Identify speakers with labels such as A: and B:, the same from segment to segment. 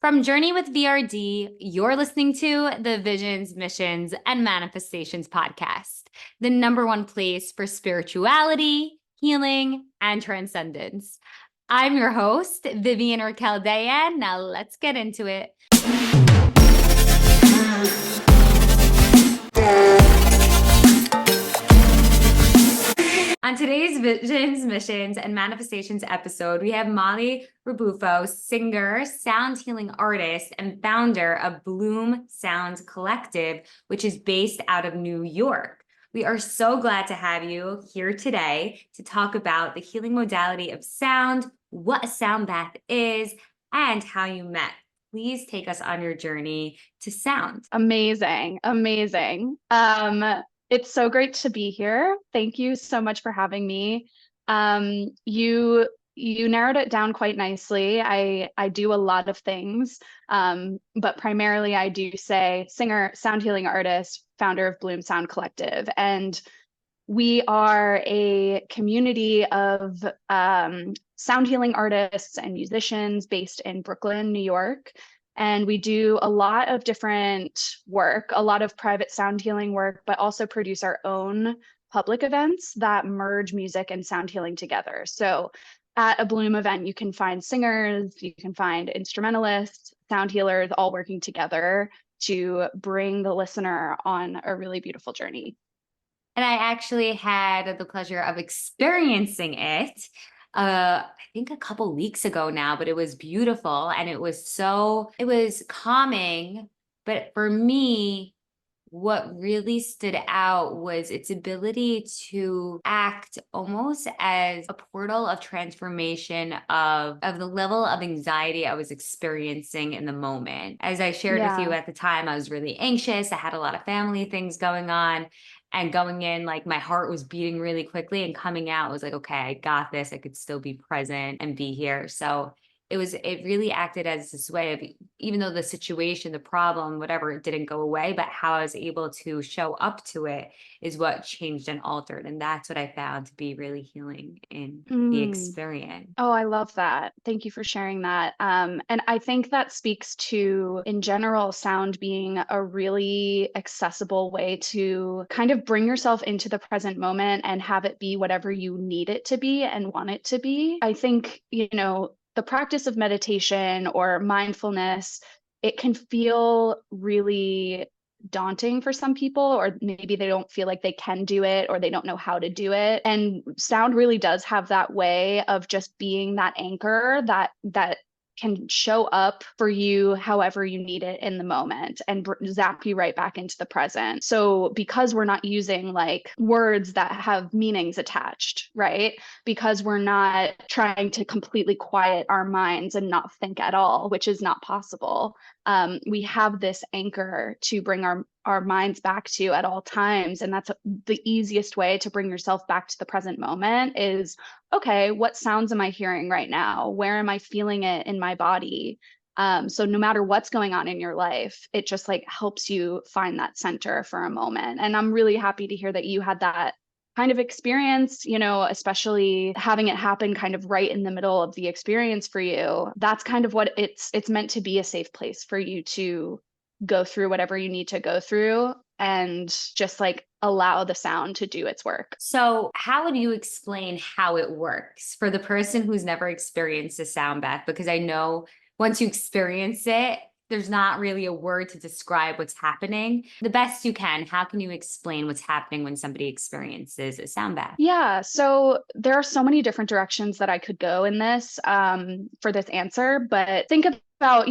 A: From Journey with VRD, you're listening to the Visions, Missions, and Manifestations podcast, the number one place for spirituality, healing, and transcendence. I'm your host, Vivian Raquel Dayan. Now let's get into it. On today's Visions, Missions, and Manifestations episode, we have Molly Rabuffo, singer, sound healing artist, and founder of Bloom Sound Collective, which is based out of New York. We are so glad to have you here today to talk about the healing modality of sound, what a sound bath is, and how you met. Please take us on your journey to sound.
B: Amazing. It's so great to be here. Thank you so much for having me. You narrowed it down quite nicely. I do a lot of things, but primarily I do say singer, sound healing artist, founder of Bloom Sound Collective, and we are a community of sound healing artists and musicians based in Brooklyn, New York. And we do a lot of different work, a lot of private sound healing work, but also produce our own public events that merge music and sound healing together. So at a Bloom event, you can find singers, you can find instrumentalists, sound healers all working together to bring the listener on a really beautiful journey.
A: And I actually had the pleasure of experiencing it, I think a couple weeks ago now, but it was beautiful and it was calming. But for me, what really stood out was its ability to act almost as a portal of transformation of the level of anxiety I was experiencing in the moment. As I shared with you
B: Yeah.
A: at the time, I was really anxious. I had a lot of family things going on. And going in, like my heart was beating really quickly, and coming out was like, okay, I got this. I could still be present and be here. So it really acted as this way of, even though the situation, the problem, whatever, it didn't go away, but how I was able to show up to it is what changed and altered. And that's what I found to be really healing in the
B: Mm.
A: experience.
B: Oh, I love that. Thank you for sharing that. And I think that speaks to, in general, sound being a really accessible way to kind of bring yourself into the present moment and have it be whatever you need it to be and want it to be. I think, the practice of meditation or mindfulness, it can feel really daunting for some people, or maybe they don't feel like they can do it or they don't know how to do it. And sound really does have that way of just being that anchor that can show up for you however you need it in the moment and zap you right back into the present. So because we're not using like words that have meanings attached, right? Because we're not trying to completely quiet our minds and not think at all, which is not possible. We have this anchor to bring our minds back to at all times. And that's the easiest way to bring yourself back to the present moment is, okay, what sounds am I hearing right now? Where am I feeling it in my body? So no matter what's going on in your life, it just like helps you find that center for a moment. And I'm really happy to hear that you had that kind of experience, especially having it happen kind of right in the middle of the experience for you. That's kind of what it's meant to be, a safe place for you to go through whatever you need to go through and just like allow the sound to do its work.
A: So, how would you explain how it works for the person who's never experienced a sound bath? Because I know once you experience it, there's not really a word to describe what's happening. The best you can, how can you explain what's happening when somebody experiences a sound bath?
B: Yeah, so there are so many different directions that I could go in this for this answer, but think about,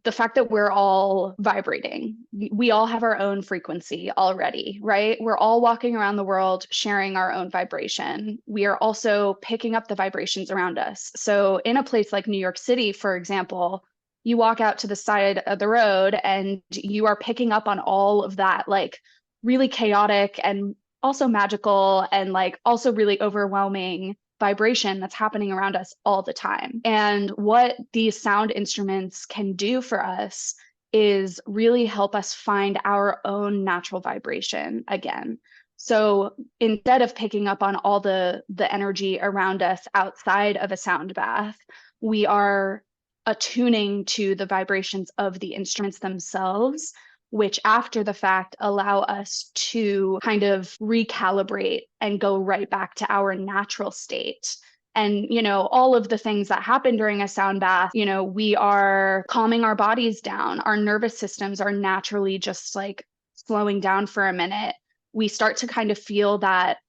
B: the fact that we're all vibrating. We all have our own frequency already, right? We're all walking around the world sharing our own vibration. We are also picking up the vibrations around us. So in a place like New York City, for example, you walk out to the side of the road and you are picking up on all of that, like really chaotic and also magical and like also really overwhelming vibration that's happening around us all the time. And what these sound instruments can do for us is really help us find our own natural vibration again. So instead of picking up on all the energy around us outside of a sound bath, we are attuning to the vibrations of the instruments themselves, which after the fact allow us to kind of recalibrate and go right back to our natural state. And, all of the things that happen during a sound bath, we are calming our bodies down. Our nervous systems are naturally just like slowing down for a minute. We start to kind of feel that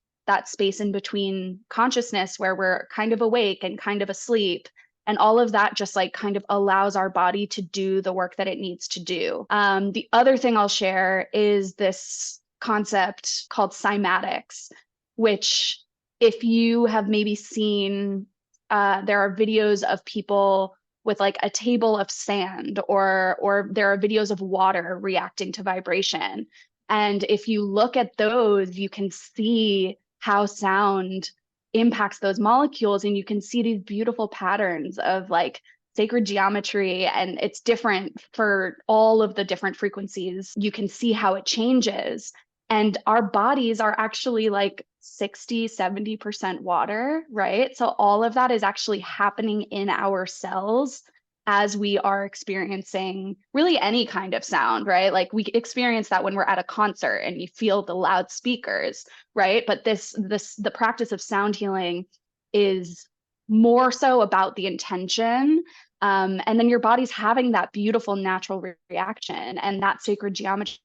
B: space in between consciousness where we're kind of awake and kind of asleep, and all of that just like kind of allows our body to do the work that it needs to do. The other thing I'll share is this concept called cymatics, which, if you have maybe seen, there are videos of people with like a table of sand, or there are videos of water reacting to vibration. And if you look at those, you can see how sound impacts those molecules, and you can see these beautiful patterns of like sacred geometry, and it's different for all of the different frequencies. You can see how it changes, and our bodies are actually like 60-70% water, right? So all of that is actually happening in our cells as we are experiencing really any kind of sound, right? Like we experience that when we're at a concert and you feel the loudspeakers, right? But the practice of sound healing is more so about the intention. And then your body's having that beautiful natural reaction, and that sacred geometry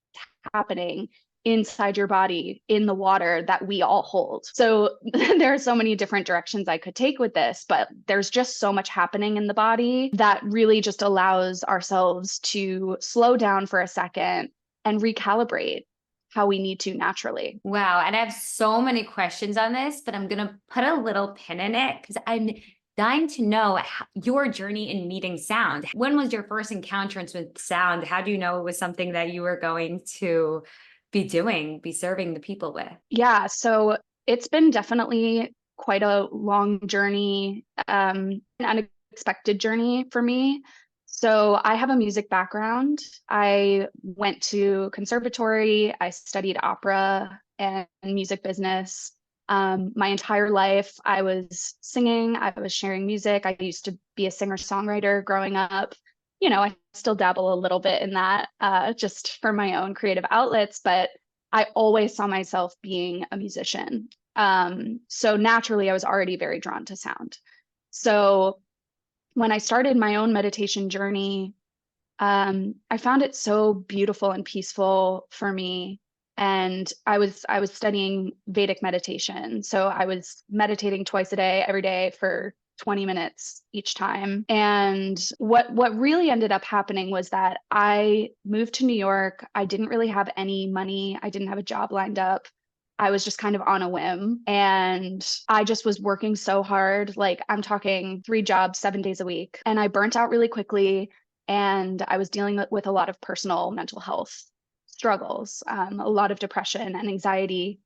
B: happening inside your body in the water that we all hold. So there are so many different directions I could take with this, but there's just so much happening in the body that really just allows ourselves to slow down for a second and recalibrate how we need to naturally.
A: Wow. And I have so many questions on this, but I'm going to put a little pin in it because I'm dying to know your journey in meeting sound. When was your first encounter with sound? How do you know it was something that you were going to be serving the people with?
B: Yeah, so it's been definitely quite a long journey, an unexpected journey for me. So I have a music background. I went to conservatory. I studied opera and music business. My entire life, I was singing, I was sharing music. I used to be a singer-songwriter growing up. I still dabble a little bit in that, just for my own creative outlets, but I always saw myself being a musician. So naturally, I was already very drawn to sound. So when I started my own meditation journey, I found it so beautiful and peaceful for me. And I was studying Vedic meditation. So I was meditating twice a day, every day for 20 minutes each time. And what really ended up happening was that I moved to New York. I didn't really have any money. I didn't have a job lined up. I was just kind of on a whim, and I just was working so hard. Like I'm talking 3 jobs, 7 days a week. And I burnt out really quickly, and I was dealing with a lot of personal mental health struggles, a lot of depression and anxiety,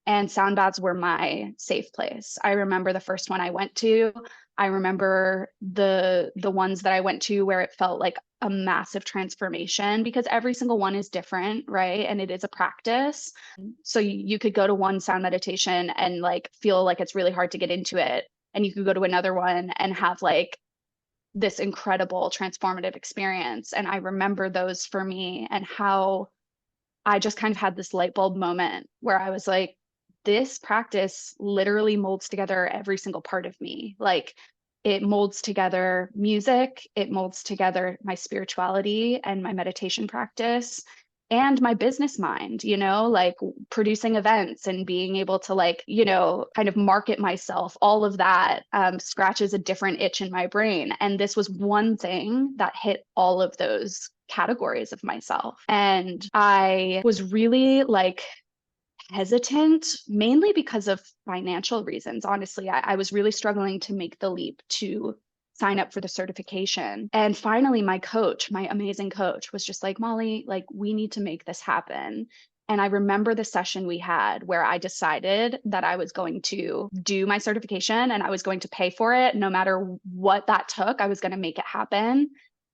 B: and sound baths were my safe place. I remember the first one I went to. I remember the ones that I went to where it felt like a massive transformation, because every single one is different, right? And it is a practice. So you could go to one sound meditation and like feel like it's really hard to get into it, and you could go to another one and have like this incredible transformative experience. And I remember those for me, and how I just kind of had this light bulb moment where I was like, this practice literally molds together every single part of me. Like it molds together music, it molds together my spirituality and my meditation practice and my business mind, like producing events and being able to like, kind of market myself. All of that scratches a different itch in my brain. And this was one thing that hit all of those categories of myself. And I was really like hesitant, mainly because of financial reasons. Honestly, I was really struggling to make the leap to sign up for the certification. And finally, my coach, my amazing coach, was just like, Molly, like, we need to make this happen. And I remember the session we had where I decided that I was going to do my certification and I was going to pay for it. No matter what that took, I was going to make it happen.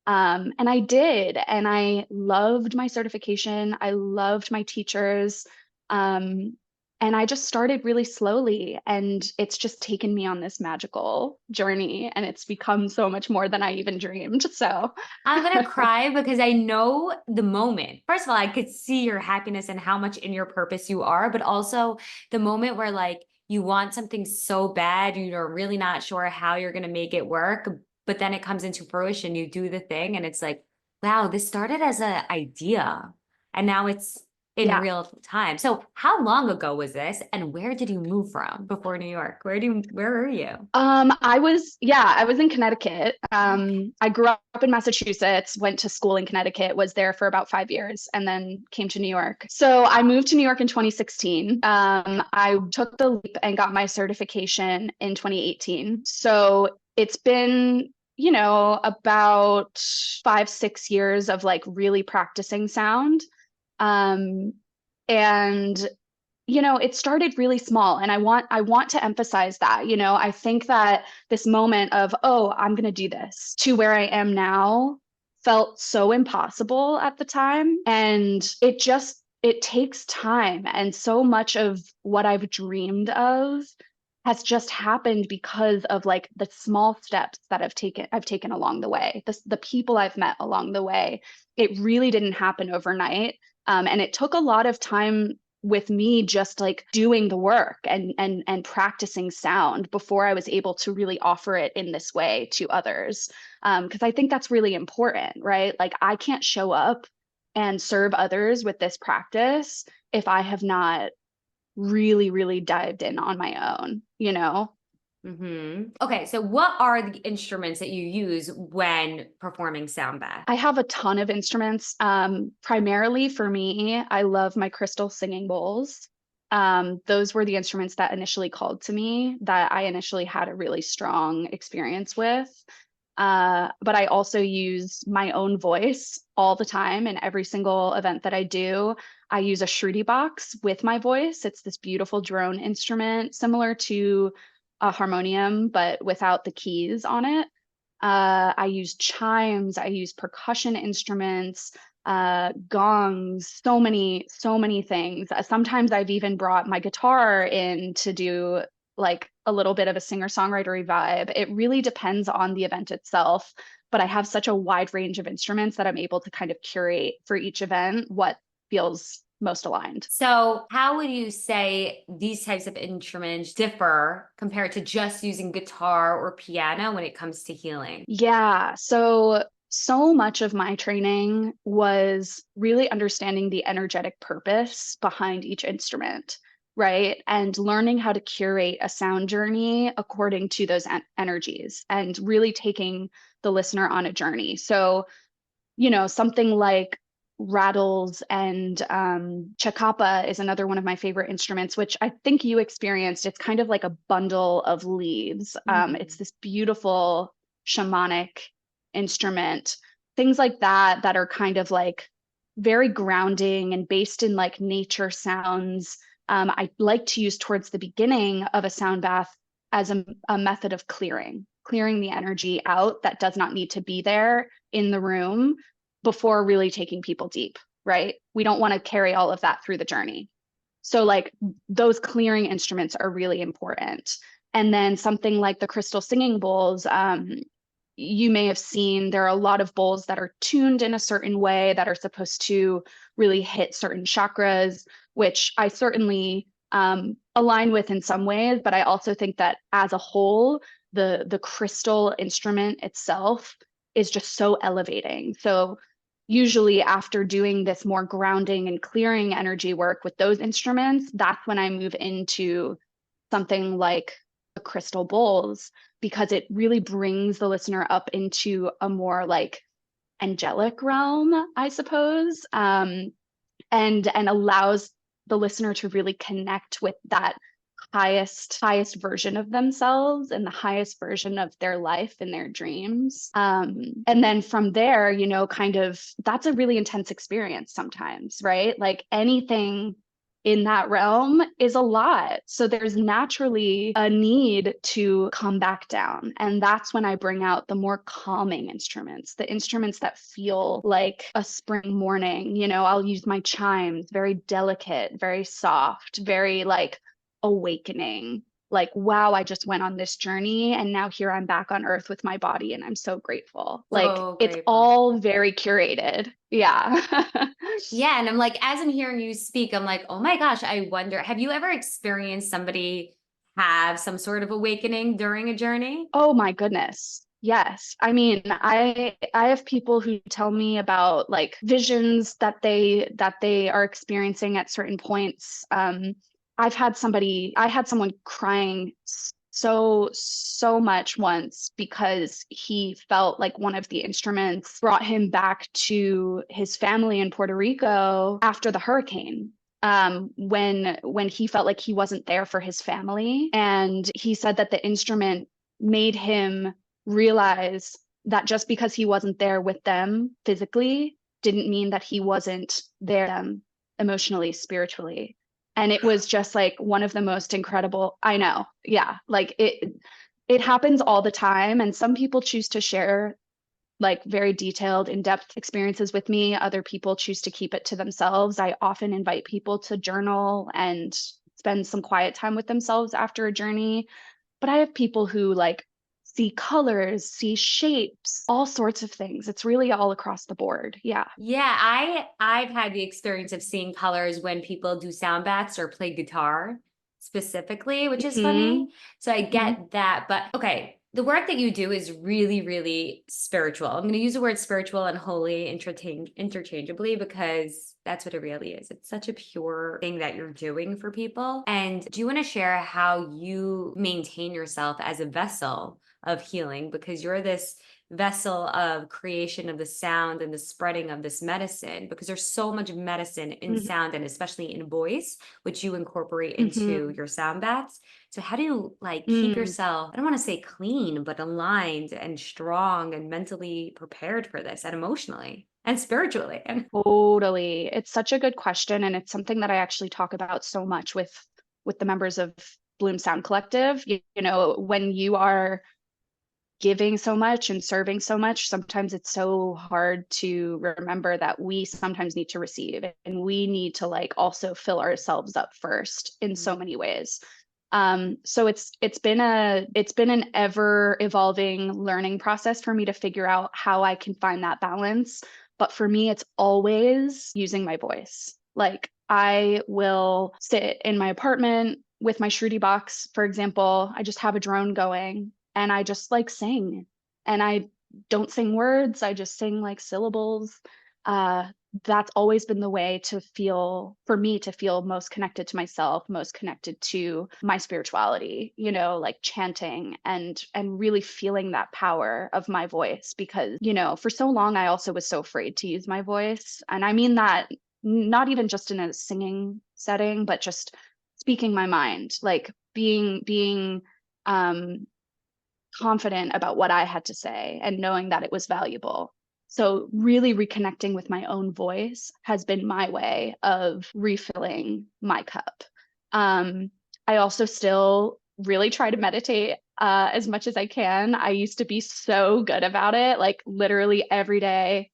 B: And I did. And I loved my certification. I loved my teachers. Um, And I just started really slowly, and it's just taken me on this magical journey, and it's become so much more than I even dreamed. So,
A: I'm gonna cry because I know the moment. First of all, I could see your happiness and how much in your purpose you are, but also the moment where like you want something so bad, you're really not sure how you're gonna make it work, but then it comes into fruition, you do the thing, and it's like, wow, this started as an idea, and now it's in
B: yeah.
A: real time. So how long ago was this, and where did you move from before New York? Where were you?
B: I was in Connecticut. I grew up in Massachusetts, went to school in Connecticut, was there for about 5 years, and then came to New York. So I moved to New York in 2016. I took the leap and got my certification in 2018. So it's been, about 5, 6 years of like really practicing sound. Um, and it started really small, and I want to emphasize that. I think that this moment of, oh, I'm going to do this, to where I am now, felt so impossible at the time, and it takes time, and so much of what I've dreamed of has just happened because of like the small steps that I've taken along the way, the people I've met along the way. It really didn't happen overnight. And it took a lot of time with me just like doing the work and practicing sound before I was able to really offer it in this way to others. Because I think that's really important, right? Like I can't show up and serve others with this practice if I have not really, really dived in on my own.
A: Okay, so what are the instruments that you use when performing sound bath?
B: I have a ton of instruments. Primarily for me, I love my crystal singing bowls. Those were the instruments that initially called to me, that I initially had a really strong experience with. But I also use my own voice all the time in every single event that I do. I use a Shruti box with my voice. It's this beautiful drone instrument, similar to a harmonium, but without the keys on it. I use chimes, I use percussion instruments, gongs, so many things. Sometimes I've even brought my guitar in to do like a little bit of a singer-songwritery vibe. It really depends on the event itself, but I have such a wide range of instruments that I'm able to kind of curate for each event what feels most aligned.
A: So, how would you say these types of instruments differ compared to just using guitar or piano when it comes to healing?
B: Yeah, so much of my training was really understanding the energetic purpose behind each instrument, right? And learning how to curate a sound journey according to those energies and really taking the listener on a journey. So, something like rattles and chakapa is another one of my favorite instruments, which I think you experienced. It's kind of like a bundle of leaves. It's
A: Mhm.
B: this beautiful shamanic instrument. Things like that are kind of like very grounding and based in like nature sounds. I like to use towards the beginning of a sound bath as a method of clearing the energy out that does not need to be there in the room before really taking people deep, right? We don't want to carry all of that through the journey. So, like, those clearing instruments are really important. And then something like the crystal singing bowls, you may have seen there are a lot of bowls that are tuned in a certain way that are supposed to really hit certain chakras, which I certainly align with in some ways, but I also think that as a whole, the crystal instrument itself is just so elevating. So usually after doing this more grounding and clearing energy work with those instruments, that's when I move into something like the crystal bowls, because it really brings the listener up into a more like angelic realm, I suppose, and allows the listener to really connect with that highest version of themselves and the highest version of their life and their dreams. And then from there, kind of that's a really intense experience sometimes, right? Like anything in that realm is a lot. So there's naturally a need to come back down. And that's when I bring out the more calming instruments, the instruments that feel like a spring morning. I'll use my chimes, very delicate, very soft, very like awakening. Like, wow, I just went on this journey and now here I'm back on earth with my body and I'm so grateful. Like,
A: So
B: it's
A: grateful.
B: all very curated. Yeah.
A: Yeah. And I'm like, as I'm hearing you speak, I'm like, oh my gosh, I wonder, have you ever experienced somebody have some sort of awakening during a journey?
B: Oh my goodness. Yes. I mean, I have people who tell me about like visions that they are experiencing at certain points. I had someone crying so much once because he felt like one of the instruments brought him back to his family in Puerto Rico after the hurricane, when he felt like he wasn't there for his family. And he said that the instrument made him realize that just because he wasn't there with them physically didn't mean that he wasn't there with them emotionally, spiritually. And it was just like one of the most incredible, I know. Yeah, like it happens all the time, and some people choose to share like very detailed, in-depth experiences with me. Other people choose to keep it to themselves. I often invite people to journal and spend some quiet time with themselves after a journey. But I have people who like see colors, see shapes, all sorts of things. It's really all across the board. Yeah.
A: Yeah, I've had the experience of seeing colors when people do sound baths or play guitar specifically, which is
B: Hmm.
A: funny. So I
B: Hmm.
A: get that, but okay, the work that you do is really, really spiritual. I'm going to use the word spiritual and holy interchangeably because that's what it really is. It's such a pure thing that you're doing for people. And do you want to share how you maintain yourself as a vessel of healing? Because you're this vessel of creation of the sound and the spreading of this medicine, because there's so much medicine in sound and especially in voice, which you incorporate into
B: Hmm.
A: your sound baths. So how do you like keep
B: Mm.
A: yourself, I don't want to say clean, but aligned and strong and mentally prepared for this and emotionally and spiritually? And
B: Totally. It's such a good question, and it's something that I actually talk about so much with the members of Bloom Sound Collective. When you are giving so much and serving so much, sometimes it's so hard to remember that we sometimes need to receive and we need to like also fill ourselves up first in so many ways. So it's been an ever evolving learning process for me to figure out how I can find that balance. But for me, it's always using my voice. Like I will sit in my apartment with my Shruti box, for example. I just have a drone going and I just like sing. And I don't sing words, I just sing like syllables. Uh, that's always been the way to feel, for me to feel most connected to myself, most connected to my spirituality, like chanting and really feeling that power of my voice. Because for so long I also was so afraid to use my voice, and I mean that not even just in a singing setting, but just speaking my mind, like being um confident about what I had to say and knowing that it was valuable. So, really reconnecting with my own voice has been my way of refilling my cup. Um, I also still really try to meditate as much as I can. I used to be so good about it, like literally every day,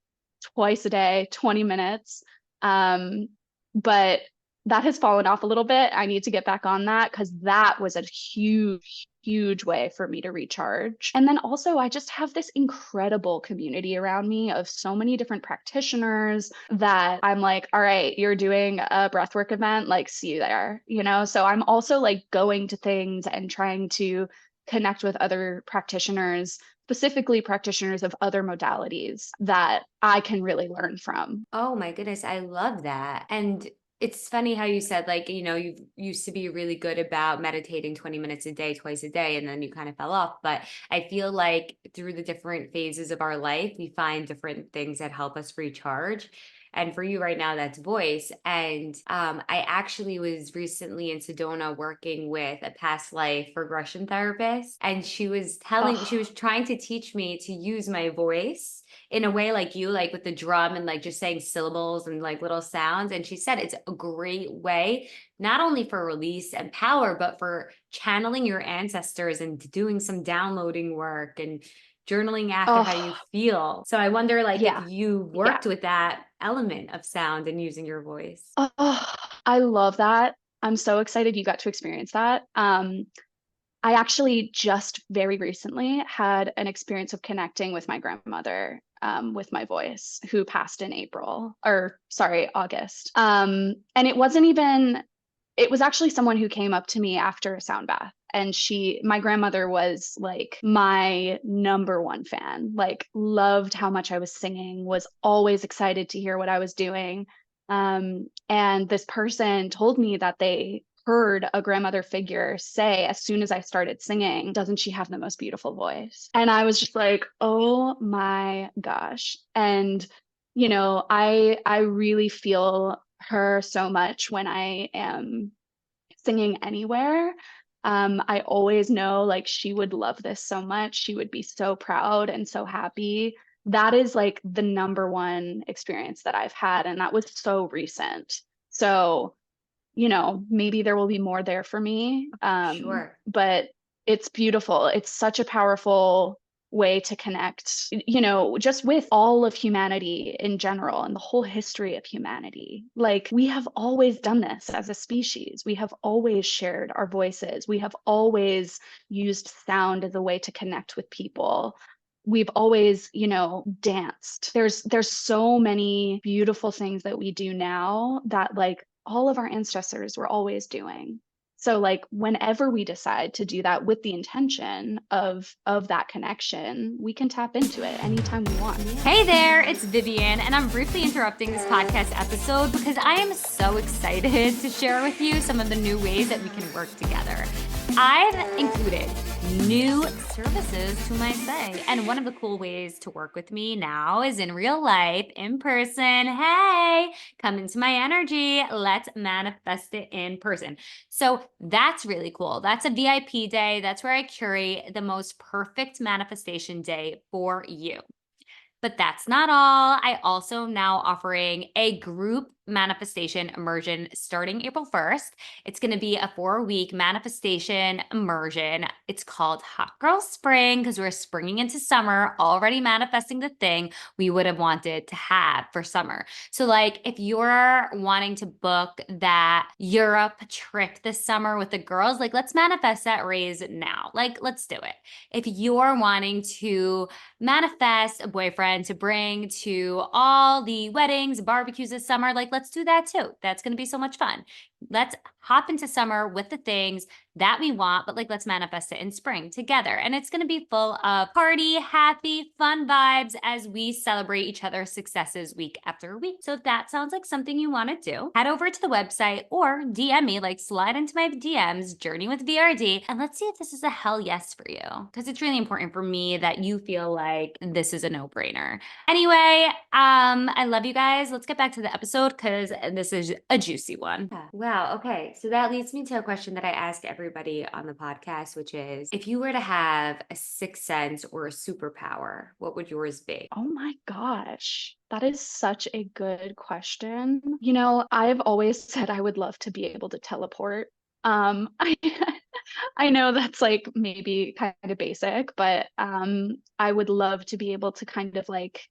B: twice a day, 20 minutes. Um, but that has fallen off a little bit. I need to get back on that because that was a huge way for me to recharge. And then also, I just have this incredible community around me of so many different practitioners that I'm like, all right, you're doing a breathwork event, like, see you there. So I'm also like going to things and trying to connect with other practitioners, specifically practitioners of other modalities that I can really learn from.
A: oh my goodness, I love that. And it's funny how you said, like, you used to be really good about meditating 20 minutes a day, twice a day, and then you kind of fell off. But I feel like through the different phases of our life, we find different things that help us recharge. And for you right now, that's voice. And I actually was recently in Sedona working with a past life regression therapist. And she was
B: Oh,
A: trying to teach me to use my voice in a way like you, like with the drum and like just saying syllables and like little sounds. And she said it's a great way, not only for release and power, but for channeling your ancestors and doing some downloading work and journaling after how you
B: oh,
A: feel. So I wonder like if
B: yeah,
A: you
B: yeah.
A: worked with that element of sound and using your voice.
B: Oh, I love that. I'm so excited you got to experience that. I actually just very recently had an experience of connecting with my grandmother, with my voice, who passed in April, or sorry, August. And it was actually someone who came up to me after a sound bath. And my grandmother was like my number one fan, like loved how much I was singing, was always excited to hear what I was doing. And this person told me that they heard a grandmother figure say, as soon as I started singing, doesn't she have the most beautiful voice? And I was just like, oh my gosh. And, I really feel her so much when I am singing anywhere. I always know like she would love this so much. She would be so proud and so happy. That is like the number one experience that I've had. And that was so recent. So, maybe there will be more there for me.
A: Sure.
B: But it's beautiful. It's such a powerful way to connect, just with all of humanity in general and the whole history of humanity. Like, we have always done this as a species. We have always shared our voices. We have always used sound as a way to connect with people. We've always, danced. There's so many beautiful things that we do now that like all of our ancestors were always doing. So like whenever we decide to do that with the intention of that connection, we can tap into it anytime we want.
A: Hey there, it's Vivian, and I'm briefly interrupting this podcast episode because I am so excited to share with you some of the new ways that we can work together. I've included new services to my site, and one of the cool ways to work with me now is in real life, in person. Hey, come into my energy. Let's manifest it in person. So that's really cool. That's a VIP day. That's where I curate the most perfect manifestation day for you. But that's not all. I also now offering a group manifestation immersion starting April 1st. It's going to be a 4-week manifestation immersion. It's called Hot Girl Spring because we're springing into summer, already manifesting the thing we would have wanted to have for summer. So like if you're wanting to book that Europe trip this summer with the girls, like let's manifest that raise now. Like let's do it. If you're wanting to manifest a boyfriend to bring to all the weddings, barbecues this summer, like let's do that too. That's going to be so much fun. Let's hop into summer with the things that we want, but like let's manifest it in spring together. And it's going to be full of party, happy, fun vibes as we celebrate each other's successes week after week. So if that sounds like something you want to do, head over to the website or DM me, like slide into my DMs, Journey with VRD, and let's see if this is a hell yes for you. Because it's really important for me that you feel like this is a no-brainer. Anyway, I love you guys. Let's get back to the episode because this is a juicy one. Wow. Okay. So that leads me to a question that I ask everybody on the podcast, which is if you were to have a sixth sense or a superpower, what would yours be?
B: Oh my gosh, that is such a good question. I've always said I would love to be able to teleport. I know that's like maybe kind of basic, but I would love to be able to kind of like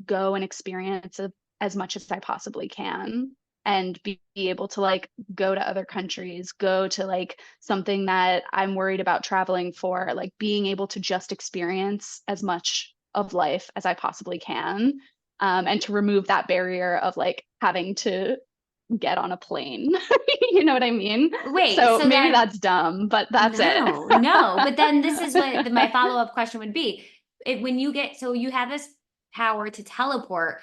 B: go and experience as much as I possibly can and be able to like go to other countries, go to like something that I'm worried about traveling for, like being able to just experience as much of life as I possibly can. And to remove that barrier of like having to get on a plane. You know what I mean?
A: Wait,
B: So
A: so
B: maybe
A: then
B: that's dumb, but that's it.
A: no. But then this is what my follow-up question would be. When you get, so you have this power to teleport,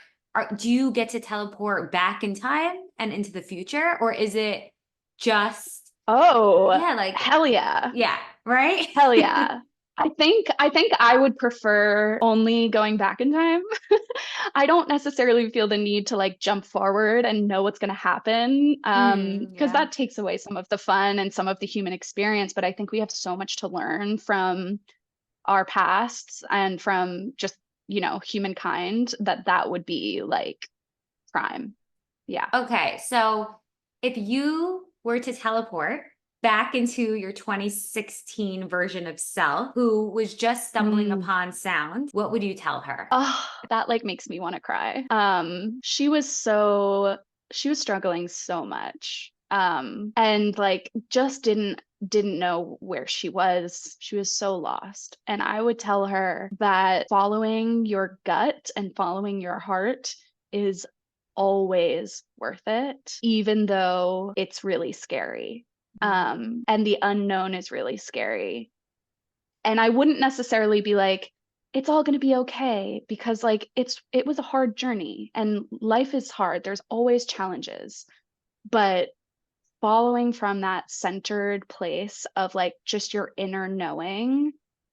A: do you get to teleport back in time and into the future? Or is it just,
B: Oh,
A: yeah, like,
B: hell yeah.
A: yeah, right?
B: Hell yeah. I think I would prefer only going back in time. I don't necessarily feel the need to like jump forward and know what's going to happen, because
A: Yeah.
B: that takes away some of the fun and some of the human experience. But I think we have so much to learn from our pasts and from just, humankind, that would be like prime. Yeah.
A: Okay, so if you were to teleport back into your 2016 version of self, who was just stumbling
B: Mm.
A: upon sound, what would you tell her?
B: Oh, that like makes me want to cry. She was struggling so much. And like just didn't know where she was. She was so lost. And I would tell her that following your gut and following your heart is always worth it, even though it's really scary. And the unknown is really scary. And I wouldn't necessarily be like, it's all going to be okay, because like it was a hard journey and life is hard. There's always challenges. But following from that centered place of like just your inner knowing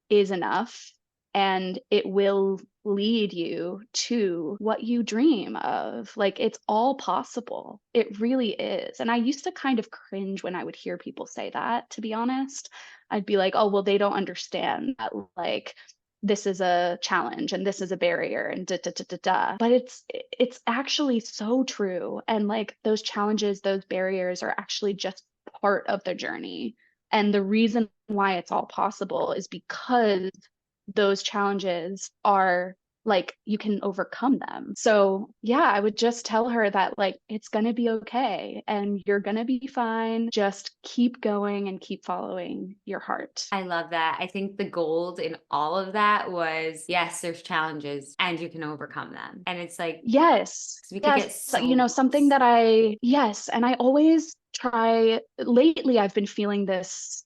B: is enough, and it will lead you to what you dream of. Like it's all possible. It really is. And I used to kind of cringe when I would hear people say that, to be honest. I'd be like, oh, well, they don't understand that like this is a challenge and this is a barrier and da da da da da. But it's actually so true. And like those challenges, those barriers are actually just part of the journey. And the reason why it's all possible is because those challenges are like you can overcome them. So, yeah, I would just tell her that like it's going to be okay and you're going to be fine. Just keep going and keep following your heart.
A: I love that. I think the gold in all of that was yes, there's challenges and you can overcome them. And it's like,
B: Yes.
A: 'cause we could
B: Yes.
A: get
B: So,
A: so
B: something
A: lost.
B: that yes. And I always try lately, I've been feeling this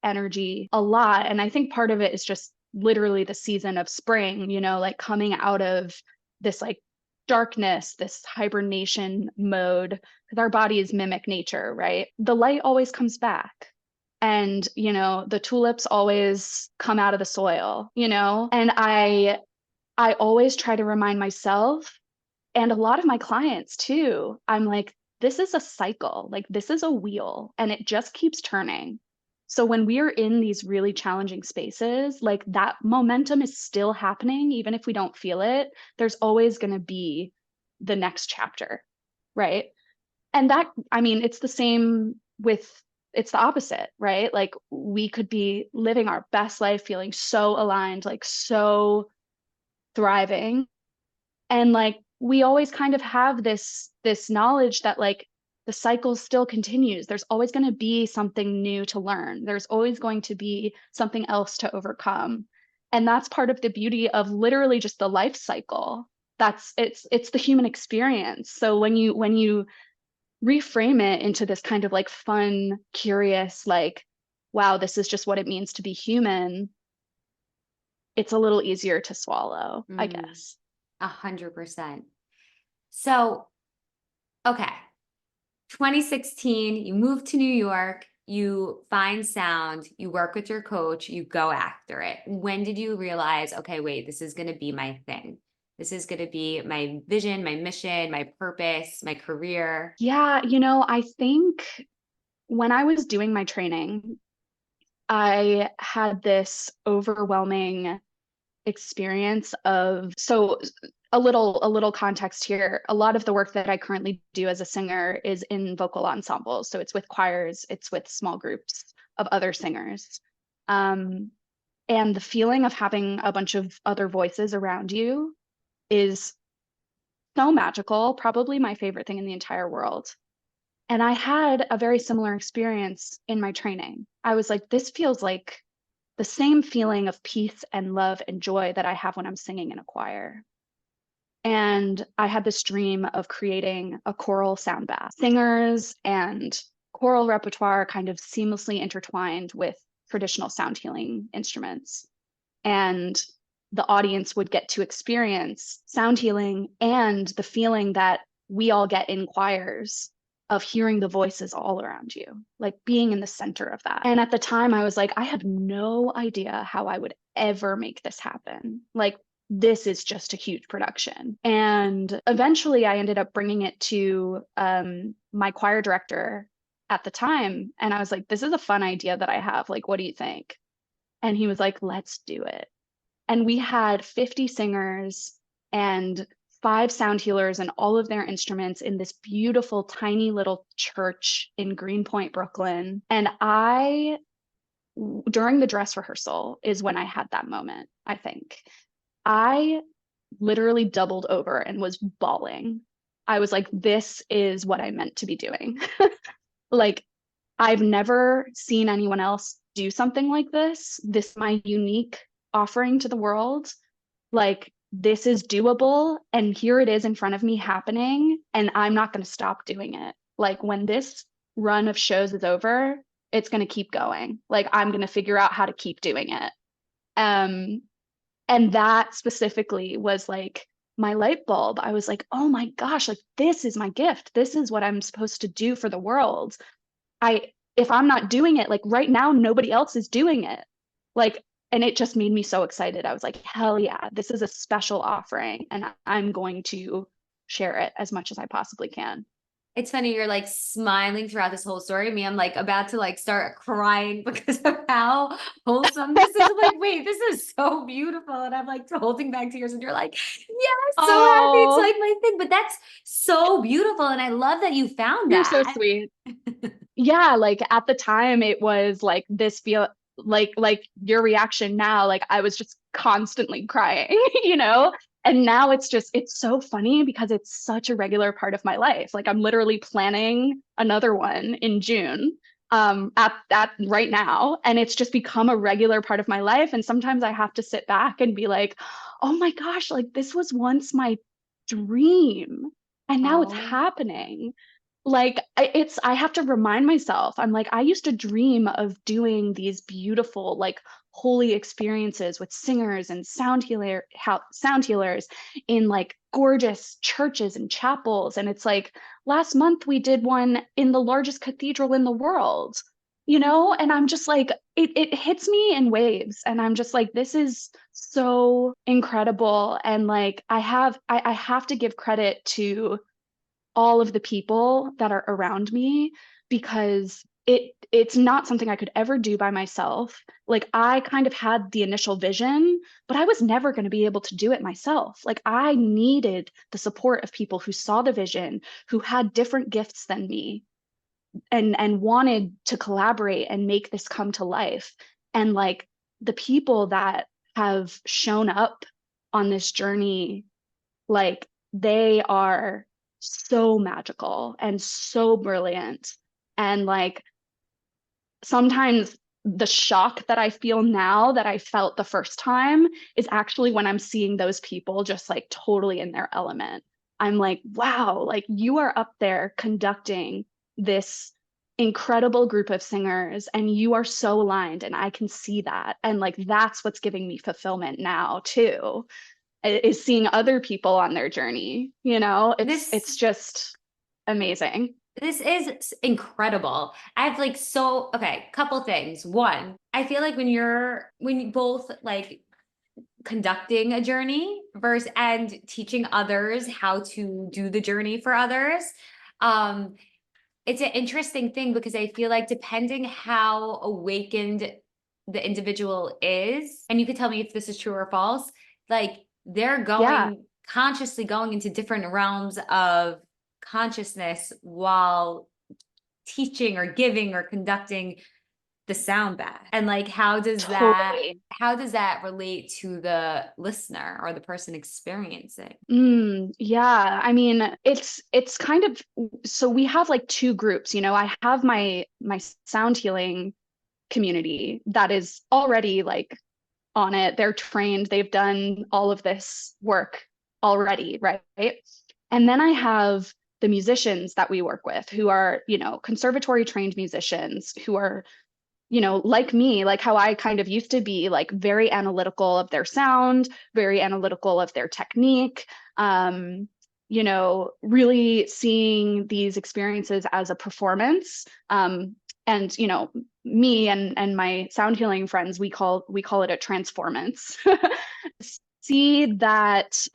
B: energy a lot. And I think part of it is just literally the season of spring, like coming out of this like darkness, this hibernation mode, because our bodies mimic nature, right? The light always comes back. And, the tulips always come out of the soil, and I always try to remind myself and a lot of my clients too. I'm like, this is a cycle, like, this is a wheel, and it just keeps turning. So when we are in these really challenging spaces, like that momentum is still happening, even if we don't feel it. There's always going to be the next chapter, right? And that, I mean, it's the same with, it's the opposite, right? Like we could be living our best life, feeling so aligned, like so thriving, and like we always kind of have this knowledge that like the cycle still continues. There's always going to be something new to learn. There's always going to be something else to overcome. And that's part of the beauty of literally just the life cycle. It's the human experience. So when you reframe it into this kind of like fun, curious, like, wow, this is just what it means to be human, it's a little easier to swallow, I
A: Mm,
B: guess.
A: 100%. So, okay. 2016, you move to New York, you find sound, you work with your coach, you go after it. When did you realize, okay, wait, this is going to be my thing? This is going to be my vision, my mission, my purpose, my career.
B: Yeah, I think when I was doing my training, I had this overwhelming experience of, so a little context here. A lot of the work that I currently do as a singer is in vocal ensembles. So it's with choirs, it's with small groups of other singers. Um, and the feeling of having a bunch of other voices around you is so magical, probably my favorite thing in the entire world. And I had a very similar experience in my training. I was like, this feels like the same feeling of peace and love and joy that I have when I'm singing in a choir. And I had this dream of creating a choral sound bath, singers and choral repertoire kind of seamlessly intertwined with traditional sound healing instruments. And the audience would get to experience sound healing and the feeling that we all get in choirs of hearing the voices all around you, like being in the center of that. And at the time, I was like, I have no idea how I would ever make this happen. Like, this is just a huge production. And eventually, I ended up bringing it to my choir director at the time. And I was like, this is a fun idea that I have. Like, what do you think? And he was like, let's do it. And we had 50 singers and 5 sound healers and all of their instruments in this beautiful, tiny little church in Greenpoint, Brooklyn. And during the dress rehearsal, is when I had that moment, I think. I literally doubled over and was bawling. I was like, this is what I meant to be doing. Like, I've never seen anyone else do something like this. This is my unique offering to the world. Like, this is doable, and here it is in front of me happening, and I'm not going to stop doing it. Like, when this run of shows is over, it's going to keep going. Like, I'm going to figure out how to keep doing it. Um, and that specifically was like my light bulb. I was like, oh my gosh, like, this is my gift. This is what I'm supposed to do for the world. If I'm not doing it, like right now, nobody else is doing it. Like, and it just made me so excited. I was like, hell yeah, this is a special offering, and I'm going to share it as much as I possibly can.
A: It's funny, you're like smiling throughout this whole story. Me, I'm like about to like start crying because of how wholesome this is. I'm like, wait, this is so beautiful. And I'm like holding back tears, and you're like, yeah, so happy. It's
B: Oh,
A: like my thing. But that's so beautiful. And I love that you found
B: you're so
A: that.
B: sweet. Yeah, like at the time it was like this feel like your reaction now, like I was just constantly crying, you know? And now it's so funny because it's such a regular part of my life. Like, I'm literally planning another one in June at right now, and it's just become a regular part of my life. And sometimes I have to sit back and be like, oh my gosh, like this was once my dream, and now it's
A: Oh.
B: happening. Like, I have to remind myself. I'm like, I used to dream of doing these beautiful, like, holy experiences with singers and sound healers in like gorgeous churches and chapels. And it's like last month we did one in the largest cathedral in the world, you know? And I'm just like, it hits me in waves. And I'm just like, this is so incredible. And like, I have to give credit to all of the people that are around me, because it's not something I could ever do by myself. Like, I kind of had the initial vision, but I was never going to be able to do it myself. Like, I needed the support of people who saw the vision, who had different gifts than me, and wanted to collaborate and make this come to life. And like, the people that have shown up on this journey, like, they are so magical and so brilliant. And like, sometimes the shock that I feel now that I felt the first time is actually when I'm seeing those people just like totally in their element. I'm like, wow, like you are up there conducting this incredible group of singers, and you are so aligned, and I can see that. And like, that's what's giving me fulfillment now too, is seeing other people on their journey. You know,
A: This
B: it's just amazing.
A: this is incredible. I have like so okay, couple things. One, I feel like when you both like conducting a journey versus and teaching others how to do the journey for others. Um, it's an interesting thing because I feel like depending how awakened the individual is, and you could tell me if this is true or false, like they're
B: Yeah,
A: consciously going into different realms of consciousness while teaching or giving or conducting the sound bath. And like
B: totally.
A: how does that relate to the listener or the person experiencing?
B: Yeah, I mean, it's kind of, so we have like two groups, you know. I have my sound healing community that is already like on it. They're trained, they've done all of this work already, right? And then I have the musicians that we work with who are, you know, conservatory trained musicians who are, you know, like me, like how I kind of used to be, like very analytical of their sound, very analytical of their technique. really seeing these experiences as a performance. And me and my sound healing friends, we call it a transformance. See that,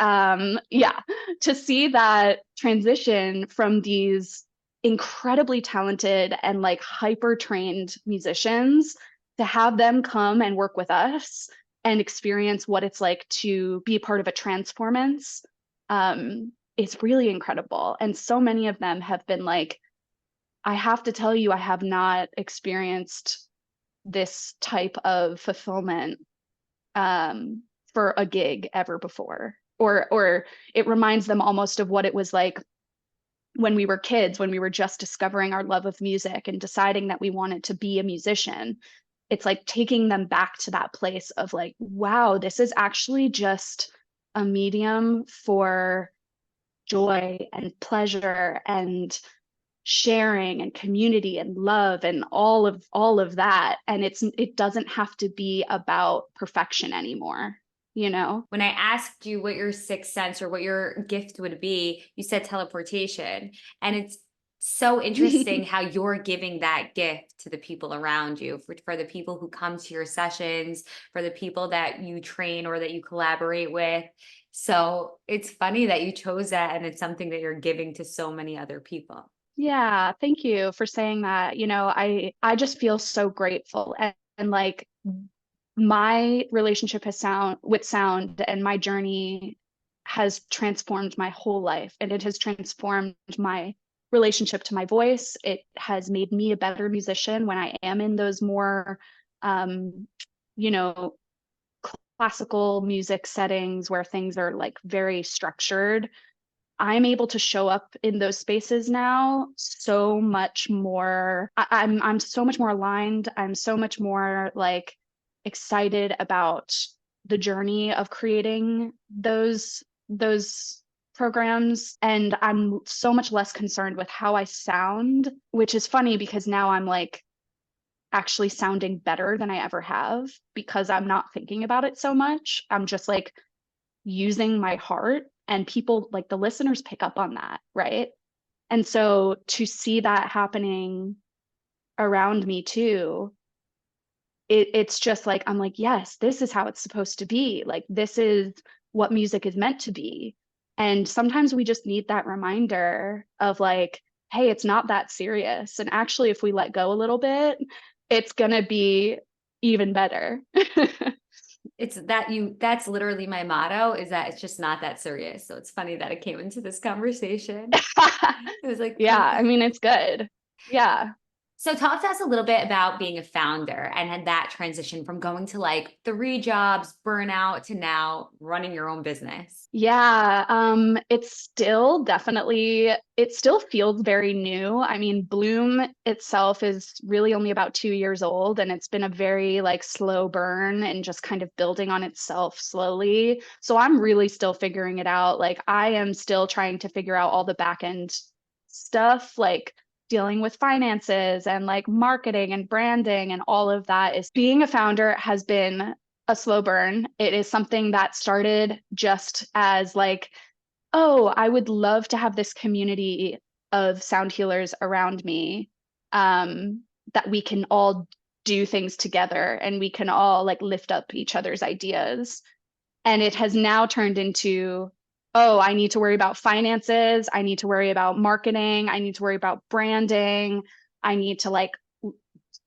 B: yeah, to see that transition from these incredibly talented and like hyper trained musicians to have them come and work with us and experience what it's like to be part of a transformance, is really incredible. And so many of them have been like, I have to tell you, I have not experienced this type of fulfillment, um, for a gig ever before. Or it reminds them almost of what it was like when we were kids, when we were just discovering our love of music and deciding that we wanted to be a musician. It's like taking them back to that place of like, wow, this is actually just a medium for joy and pleasure and sharing and community and love and all of that. And it doesn't have to be about perfection anymore, you know?
A: When I asked you what your sixth sense or what your gift would be, you said teleportation. And it's so interesting how you're giving that gift to the people around you, for the people who come to your sessions, for the people that you train or that you collaborate with. So it's funny that you chose that, and it's something that you're giving to so many other people.
B: Yeah, thank you for saying that. I just feel so grateful, and like my relationship has sound with sound and my journey has transformed my whole life, and it has transformed my relationship to my voice. It has made me a better musician when I am in those more um you know classical music settings where things are like very structured. I'm able to show up in those spaces now so much more. I'm so much more aligned. I'm so much more like excited about the journey of creating those programs, and I'm so much less concerned with how I sound, which is funny because now I'm like actually sounding better than I ever have because I'm not thinking about it so much. I'm just like using my heart, and people, like the listeners, pick up on that, right? And so to see that happening around me too, it's just like I'm like, yes, this is how it's supposed to be. Like this is what music is meant to be. And sometimes we just need that reminder of like, hey, it's not that serious, and actually if we let go a little bit, it's gonna be even better.
A: It's that you that's literally my motto, is that it's just not that serious. So it's funny that it came into this conversation. It was like
B: Yeah, I
A: perfect.
B: mean, it's good. Yeah.
A: So talk to us a little bit about being a founder and had that transition from going to like three jobs, burnout, to now running your own business.
B: Yeah, it still feels very new. I mean, Bloom itself is really only about 2 years old, and it's been a very like slow burn and just kind of building on itself slowly. So I'm really still figuring it out. Like I am still trying to figure out all the back end stuff, like dealing with finances and like marketing and branding and all of that. Is being a founder has been a slow burn. It is something that started just as like, oh, I would love to have this community of sound healers around me, that we can all do things together and we can all like lift up each other's ideas. And it has now turned into, oh, I need to worry about finances. I need to worry about marketing. I need to worry about branding. I need to like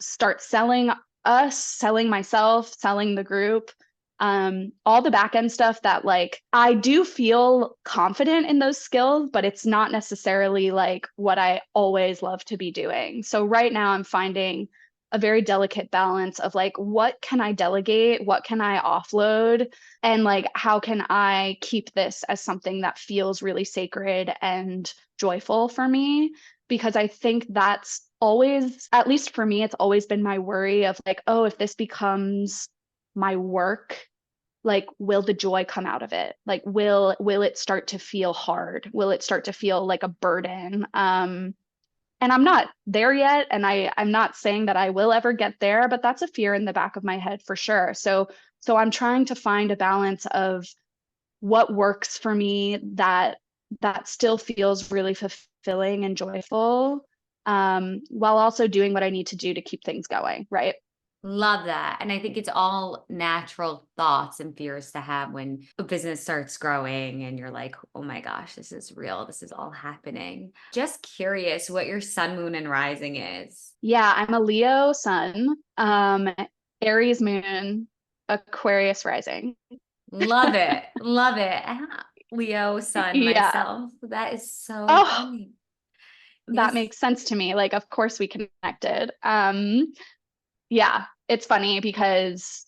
B: start selling us, selling myself, selling the group, all the back end stuff that like I do feel confident in those skills, but it's not necessarily like what I always love to be doing. So right now I'm finding a very delicate balance of like, what can I delegate? What can I offload? And like, how can I keep this as something that feels really sacred and joyful for me? Because I think that's always, at least for me, it's always been my worry of like, oh, if this becomes my work, like will the joy come out of it? Like will it start to feel hard? Will it start to feel like a burden? And I'm not there yet, and I'm not saying that I will ever get there, but that's a fear in the back of my head for sure. So I'm trying to find a balance of what works for me that that still feels really fulfilling and joyful, while also doing what I need to do to keep things going, right?
A: Love that. And I think it's all natural thoughts and fears to have when a business starts growing and you're like, oh my gosh, this is real. This is all happening. Just curious what your sun, moon, and rising is.
B: Yeah, I'm a Leo sun, Aries moon, Aquarius rising.
A: Love it. Love it. Leo sun
B: Yeah.
A: myself. That is so
B: Oh,
A: funny.
B: that
A: Yes.
B: makes sense to me. Like, of course we connected. Yeah, it's funny because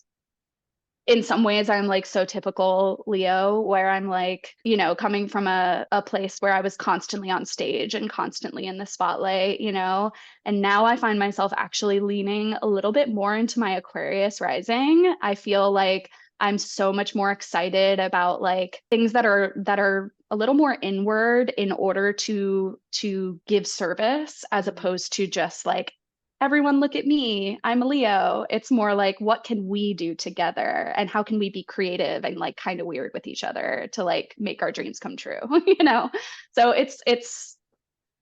B: in some ways I'm like so typical Leo where I'm like, coming from a place where I was constantly on stage and constantly in the spotlight, and now I find myself actually leaning a little bit more into my Aquarius rising. I feel like I'm so much more excited about like things that are a little more inward in order to give service as opposed to just like everyone look at me, I'm a Leo. It's more like what can we do together and how can we be creative and like kind of weird with each other to like make our dreams come true, you know? So it's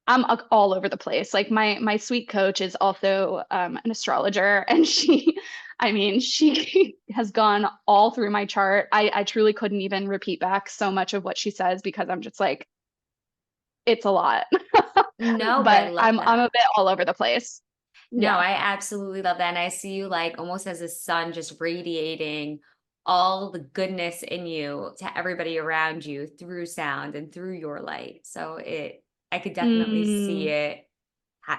B: I'm all over the place. Like my sweet coach is also an astrologer and I mean, she has gone all through my chart. I truly couldn't even repeat back so much of what she says because I'm just like, it's a lot.
A: No, but I
B: But
A: love
B: I'm a
A: that.
B: bit all over the place.
A: No,
B: Yeah.
A: I absolutely love that. And I see you like almost as a sun, just radiating all the goodness in you to everybody around you through sound and through your light. So I could definitely see
B: Mm.
A: it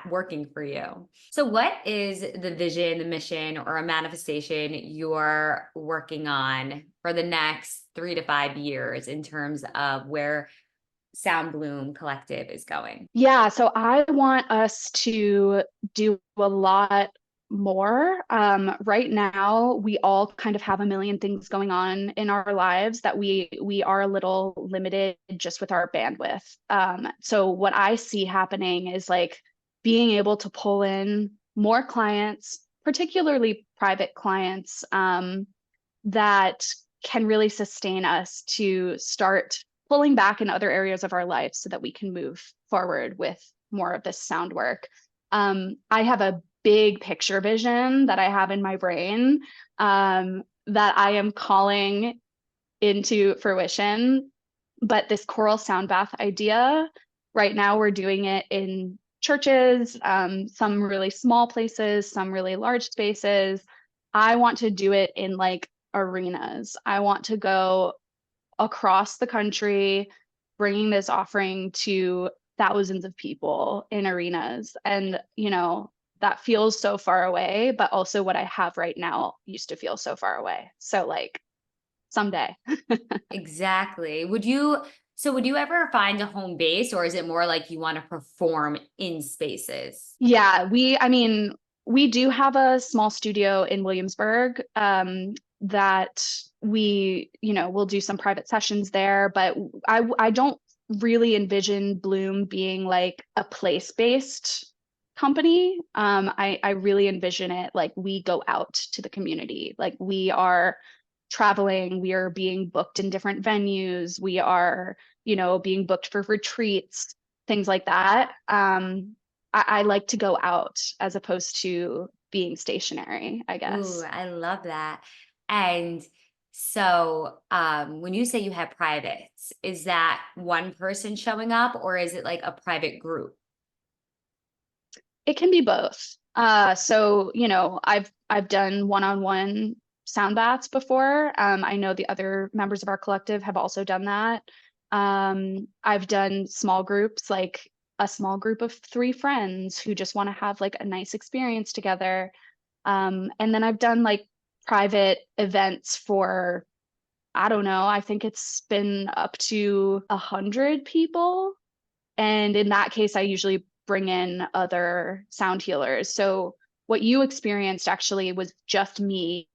A: working for you. So, what is the vision, the mission, or a manifestation you're working on for the next 3 to 5 years in terms of where Sound Bloom Collective is going?
B: Yeah, so I want us to do a lot more. Right now, we all kind of have a million things going on in our lives that we are a little limited just with our bandwidth. So what I see happening is like being able to pull in more clients, particularly private clients, that can really sustain us to start pulling back in other areas of our life so that we can move forward with more of this sound work. I have a big picture vision that I have in my brain, that I am calling into fruition. But this choral sound bath idea, right now we're doing it in churches, some really small places, some really large spaces. I want to do it in like arenas. I want to go across the country, bringing this offering to thousands of people in arenas. And, that feels so far away, but also what I have right now used to feel so far away. So, like, someday.
A: Exactly. Would you ever find a home base, or is it more like you want to perform in spaces?
B: Yeah, I mean, we do have a small studio in Williamsburg, that we'll do some private sessions there, but I don't really envision Bloom being like a place-based company. I really envision it like we go out to the community, like we are traveling, we are being booked in different venues, we are, being booked for retreats, things like that. I like to go out as opposed to being stationary, I
A: Ooh,
B: guess.
A: I love that. And so, when you say you have privates, is that one person showing up, or is it like a private group?
B: It can be both. So, I've done one-on-one sound baths before. I know the other members of our collective have also done that. I've done small groups, like a small group of three friends who just want to have like a nice experience together. And then I've done like private events for, I don't know, I think it's been up to 100 people. And in that case, I usually bring in other sound healers. So what you experienced actually was just me,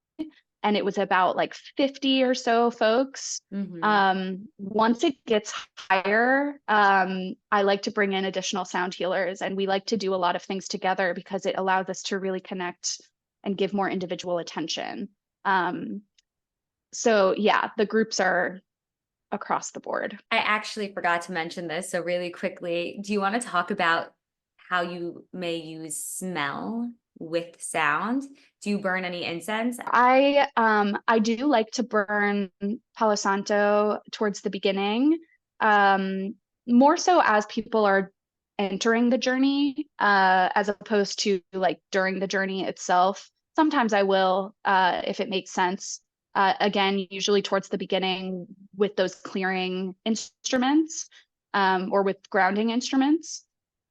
B: and it was about like 50 or so folks.
A: Hmm.
B: Once it gets higher, I like to bring in additional sound healers, and we like to do a lot of things together because it allows us to really connect and give more individual attention. So yeah, the groups are across the board.
A: I actually forgot to mention this. So really quickly, do you want to talk about how you may use smell with sound? Do you burn any incense?
B: I do like to burn Palo Santo towards the beginning, um, more so as people are entering the journey, as opposed to like during the journey itself. Sometimes I will, if it makes sense. Again, usually towards the beginning with those clearing instruments, or with grounding instruments.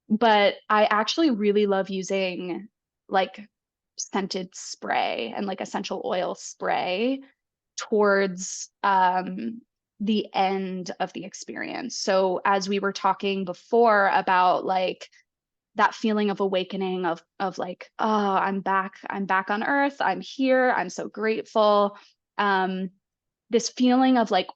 B: But I actually really love using like scented spray and like essential oil spray towards the end of the experience. So as we were talking before about like that feeling of awakening of like, oh, I'm back on earth, I'm here, I'm so grateful. Um, this feeling of like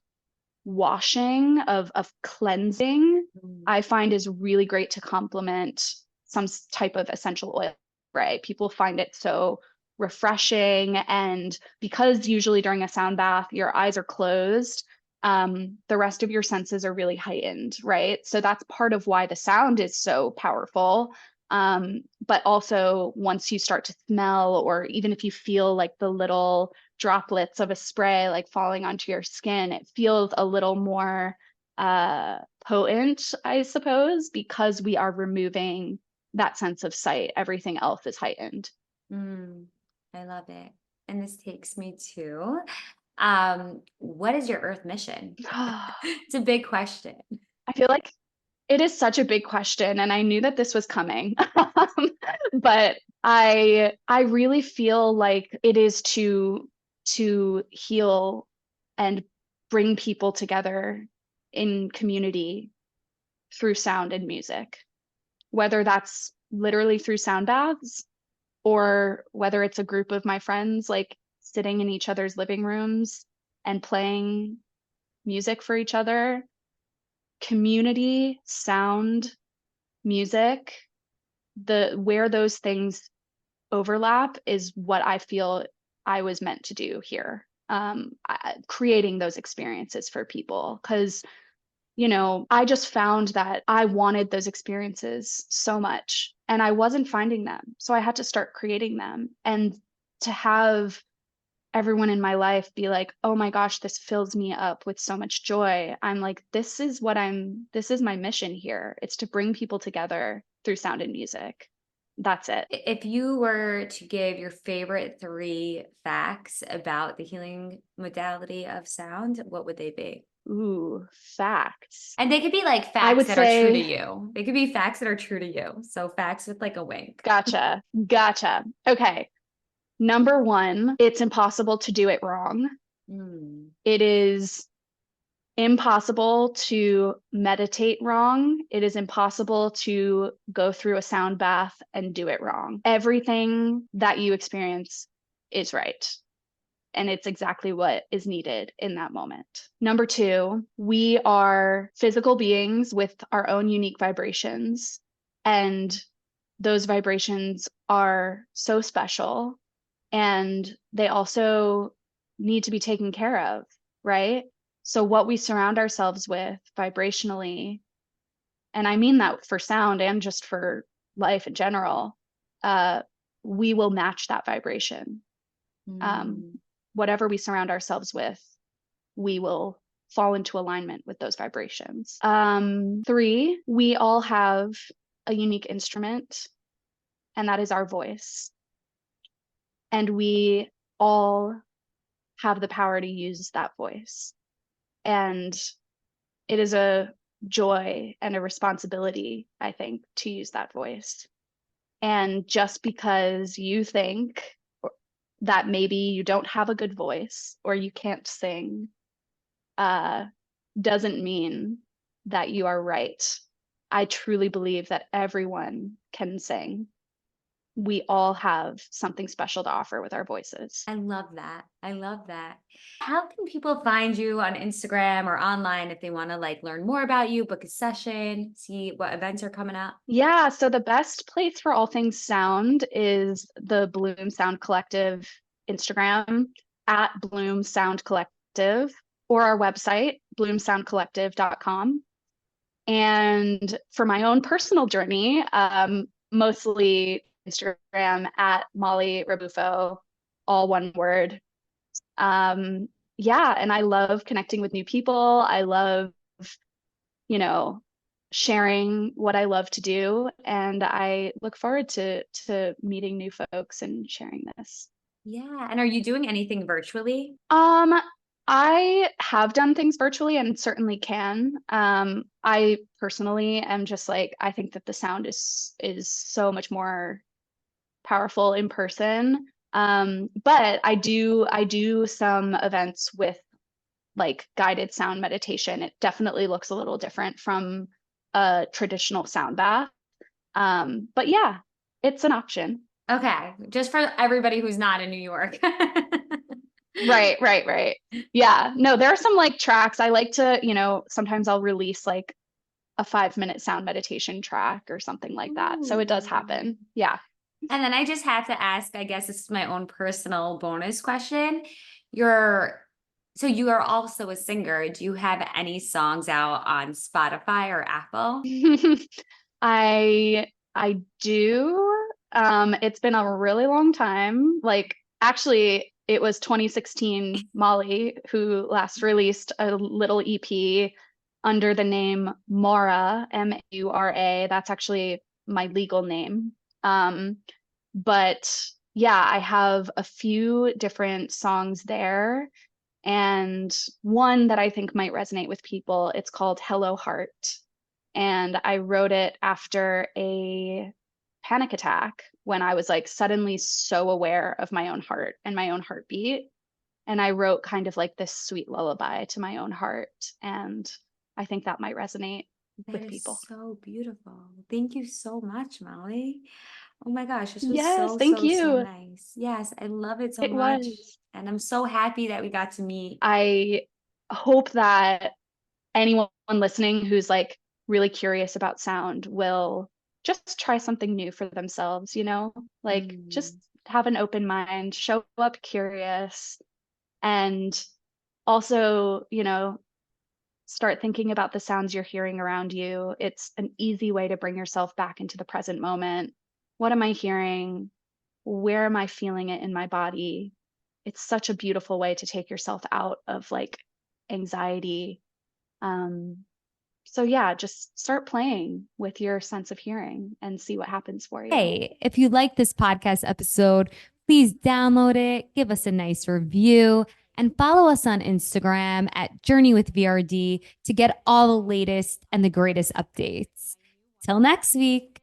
B: washing, of cleansing,
A: Mm.
B: I find is really great to complement some type of essential oil spray. People find it so refreshing. And because usually during a sound bath, your eyes are closed, the rest of your senses are really heightened, right? So that's part of why the sound is so powerful. But also, once you start to smell, or even if you feel like the little droplets of a spray like falling onto your skin, it feels a little more potent, I suppose, because we are removing that sense of sight. Everything else is heightened.
A: Mm, I love it. And this takes me to what is your Earth mission?
B: I
A: It's a big question.
B: feel like it is such a big question, and I knew that this was coming. But I really feel like it is to heal and bring people together in community through sound and music, whether that's literally through sound baths or whether it's a group of my friends like sitting in each other's living rooms and playing music for each other. Community, sound, music, the where those things overlap is what I feel I was meant to do here. Creating those experiences for people, because I just found that I wanted those experiences so much and I wasn't finding them. So I had to start creating them. And to have everyone in my life be like, oh my gosh, this fills me up with so much joy. I'm like, this is my mission here. It's to bring people together through sound and music. That's it.
A: If you were to give your favorite three facts about the healing modality of sound, what would they be?
B: Ooh, facts.
A: And they could be like
B: I
A: facts
B: would
A: that are true to
B: say,
A: you. They could be facts that are true to you. So facts with like a wink.
B: gotcha, gotcha. Okay. Number one, it's impossible to do it wrong.
A: Mm.
B: It is impossible to meditate wrong. It is impossible to go through a sound bath and do it wrong. Everything that you experience is right. And it's exactly what is needed in that moment. Number two, we are physical beings with our own unique vibrations. And those vibrations are so special. And they also need to be taken care of, right? So, what we surround ourselves with vibrationally, and I mean that for sound and just for life in general, uh, we will match that vibration. Um,
A: Mm.
B: whatever we surround ourselves with, we will fall into alignment with those vibrations. Three, we all have a unique instrument, and that is our voice. And we all have the power to use that voice. And it is a joy and a responsibility, I think, to use that voice. And just because you think that maybe you don't have a good voice or you can't sing, uh, doesn't mean that you are right. I truly believe that everyone can sing. We all have something special to offer with our voices.
A: I love that. I love that. How can people find you on Instagram or online if they want to like learn more about you, book a session, see what events are coming up?
B: Yeah, so the best place for all things sound is the Bloom Sound Collective Instagram at Bloom Sound Collective, or our website, bloomsoundcollective.com. And for my own personal journey, mostly Instagram at Molly Rabuffo, all one word. Yeah, and I love connecting with new people. I love, you know, sharing what I love to do, and I look forward to meeting new folks and sharing this.
A: Yeah. And are you doing anything virtually?
B: Um, I have done things virtually and certainly can. I personally am just like, I think that the sound is so much more powerful in person. But I do some events with like guided sound meditation. It definitely looks a little different from a traditional sound bath. But yeah, it's an option.
A: Okay. Just for everybody who's not in New York.
B: Right. Yeah. No, there are some like tracks. I like to, sometimes I'll release like a 5 minute sound meditation track or something like that. So it does
A: Ooh.
B: happen. Yeah.
A: And then I just have to ask, I guess this is my own personal bonus question. You're so you are also a singer. Do you have any songs out on Spotify or Apple?
B: I do. It's been a really long time. Like actually it was 2016 Molly who last released a little EP under the name Maura, Mura. That's actually my legal name. Um, but yeah, I have a few different songs there. And one that I think might resonate with people, it's called Hello Heart. And I wrote it after a panic attack when I was like suddenly so aware of my own heart and my own heartbeat. And I wrote kind of like this sweet lullaby to my own heart. And I think that might resonate
A: That
B: with
A: is
B: people.
A: so beautiful. Thank you so much, Molly. Oh my gosh, this was
B: Yes,
A: so,
B: thank
A: so
B: you.
A: nice. Yes, I love it so
B: It
A: much.
B: was.
A: And I'm so happy that we got to meet.
B: I hope that anyone listening who's like really curious about sound will just try something new for themselves, like just
A: Mm.
B: have an open mind, show up curious, and also, start thinking about the sounds you're hearing around you. It's an easy way to bring yourself back into the present moment. What am I hearing? Where am I feeling it in my body? It's such a beautiful way to take yourself out of like anxiety. Um, so yeah, just start playing with your sense of hearing and see what happens for you.
A: Hey, if you like this podcast episode, please download it, give us a nice review, and follow us on Instagram at Journey with VRD to get all the latest and the greatest updates. Till next week.